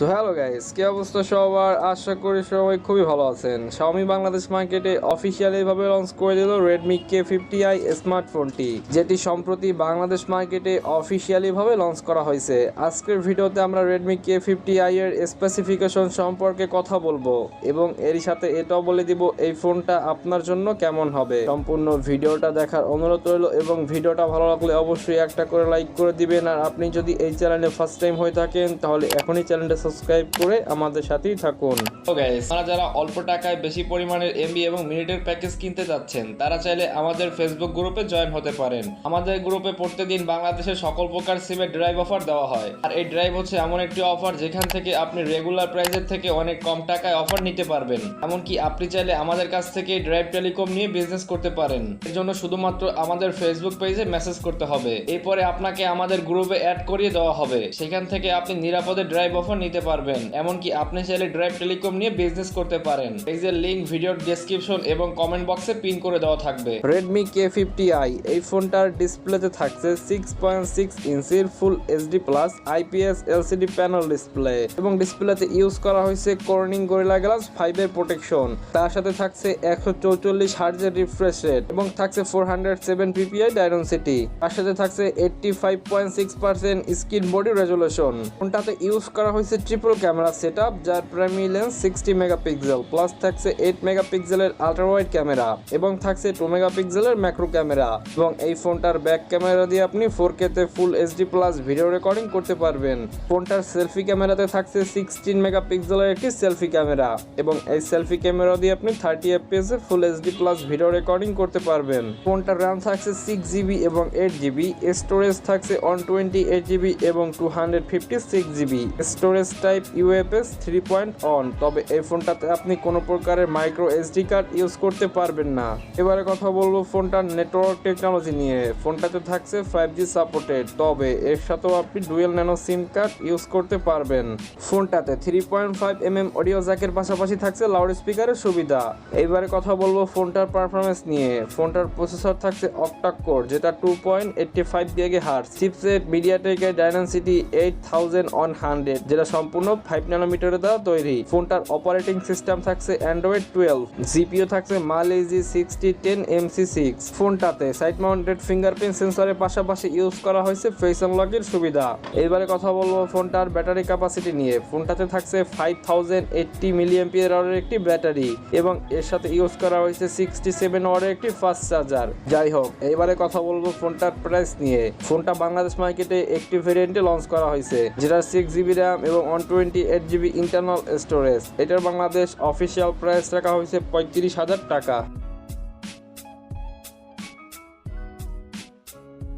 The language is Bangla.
সো হ্যালো গাইস, কি অবস্থা সবার? আশা করি সবাই খুবই ভালো আছেন। Xiaomi বাংলাদেশ মার্কেটে অফিসিয়ালি ভাবে লঞ্চ করে দিল Redmi K50i স্মার্টফোনটি, যেটি সম্প্রতি বাংলাদেশ মার্কেটে অফিসিয়ালি ভাবে লঞ্চ করা হয়েছে। আজকের ভিডিওতে আমরা Redmi K50i এর স্পেসিফিকেশন সম্পর্কে কথা বলবো এবং এর সাথে এটাও বলে দিব এই ফোনটা আপনার জন্য কেমন হবে। সম্পূর্ণ ভিডিওটা দেখার অনুরোধ রইল এবং ভিডিওটা ভালো লাগলে অবশ্যই একটা করে লাইক করে দিবেন। আর আপনি যদি এই চ্যানেলে ফার্স্ট টাইম হয়ে থাকেন তাহলে এখনই চ্যানেলটা সাবস্ক্রাইব করে আমাদের সাথেই থাকুন। তো গাইস, আপনারা যারা অল্প টাকায় বেশি পরিমাণের এমবি এবং মিনিটের প্যাকেজ কিনতে যাচ্ছেন তারা চাইলে আমাদের ফেসবুক গ্রুপে জয়েন হতে পারেন। আমাদের গ্রুপে প্রতিদিন বাংলাদেশের সকল প্রকার সিমের ড্রাইভ অফার দেওয়া হয়। আর এই ড্রাইভ হচ্ছে এমন একটি অফার যেখান থেকে আপনি রেগুলার প্রাইসের থেকে অনেক কম টাকায় অফার নিতে পারবেন। এমনকি আপনি চাইলে আমাদের কাছ থেকে ড্রাইভ টেলিকম নিয়ে বিজনেস করতে পারেন। এর জন্য শুধুমাত্র আমাদের ফেসবুক পেজে মেসেজ করতে হবে, এরপরে আপনাকে আমাদের গ্রুপে অ্যাড করিয়ে দেওয়া হবে। সেখান থেকে আপনি নিরাপদে ড্রাইভ অফার নিতে পারবেন। এমনকি আপনি চাইলে ড্রাইভ টেলিকম নিয়ে বিজনেস করতে পারেন। পেজের লিংক ভিডিওর ডেসক্রিপশন এবং কমেন্ট বক্সে পিন করে দেওয়া থাকবে। Redmi K50i এই ফোনটার ডিসপ্লেতে থাকছে 6.6 ইঞ্চির ফুল HD plus IPS LCD panel display এবং ডিসপ্লেতে ইউজ করা হয়েছে কর্নিং গরিলা গ্লাস 5 এর প্রোটেকশন। তার সাথে থাকছে 144 হার্টজের রিফ্রেশ রেট এবং থাকছে 407 ppi ডায়নামিসিটি। তার সাথে থাকছে 85.6% স্ক্রিন বডি রেজোলিউশন। ফোনটাতে ইউজ করা হয়েছে ট্রিপল ক্যামেরা সেটআপ, যার প্রাইমারি লেন্স 60 মেগাপিক্সেল প্লাস থাকছে 8 মেগাপিক্সেলের আল্ট্রা ওয়াইড ক্যামেরা এবং থাকছে 2 মেগাপিক্সেলের ম্যাক্রো ক্যামেরা। এবং এই ফোনটার ব্যাক ক্যামেরা দিয়ে আপনি 4K তে ফুল এইচডি প্লাস ভিডিও রেকর্ডিং করতে পারবেন। ফোনটার সেলফি ক্যামেরাতে থাকছে 16 মেগাপিক্সেলের একটি সেলফি ক্যামেরা এবং এই সেলফি ক্যামেরা দিয়ে আপনি 30 fps এ full HD plus video recording করতে পারবেন। ফোনটার RAM থাকছে 6GB এবং 8GB, স্টোরেজ থাকছে 128GB এবং 256GB, স্টোরেজ টাইপ UFS 3.1। তবে এই ফোনটাতে আপনি কোনো প্রকারের মাইক্রো এসডি কার্ড ইউজ করতে পারবেন না। এবারে কথা বলবো ফোনটার নেটওয়ার্ক টেকনোলজি নিয়ে। ফোনটাতে থাকছে 5G সাপোর্টেড, তবে এর সাথেও আপনি ডুয়েল ন্যানো সিম কার্ড ইউজ করতে পারবেন। ফোনটাতে 3.5mm অডিও জ্যাকের পাশাপাশি থাকছে লাউড স্পিকারের সুবিধা। এইবারে কথা বলবো ফোনটার পারফরমেন্স নিয়ে। ফোনটার প্রসেসর থাকছে অক্টা কোর, যেটা 2.85 GHz, চিপসেট মিডিয়াটেকের ডায়নামিসিটি 8100, যেটা সম্পূর্ণ 5 ন্যানোমিটারের দ্বারা তৈরি। ফোনটার অপারেটিং সিস্টেম থাকছে অ্যান্ড্রয়েড 12, জিপিও থাকছে মালেজি 6010 MC6। ফোনটাতে সাইড মাউন্টেড ফিঙ্গারপ্রিন্ট সেন্সরের পাশাপাশি ইউজ করা হয়েছে ফেস আনলকের সুবিধা। এবারে কথা বলবো ফোনটার ব্যাটারি ক্যাপাসিটি নিয়ে। ফোনটাতে থাকছে 5080 mAh একটি ব্যাটারি এবং এর সাথে ইউজ করা হয়েছে 67 ওয়াটের একটি ফাস্ট চার্জার। যাই হোক, এবারে কথা বলবো ফোনটার প্রাইস নিয়ে। ফোনটা বাংলাদেশ মার্কেটে একটি ভেরিয়েন্টে লঞ্চ করা হয়েছে, যেটা 6GB RAM এবং 128GB ইন্টারনাল স্টোরেজ। এটার বাংলাদেশ অফিসিয়াল প্রাইস রাখা হয়েছে 35,000 টাকা।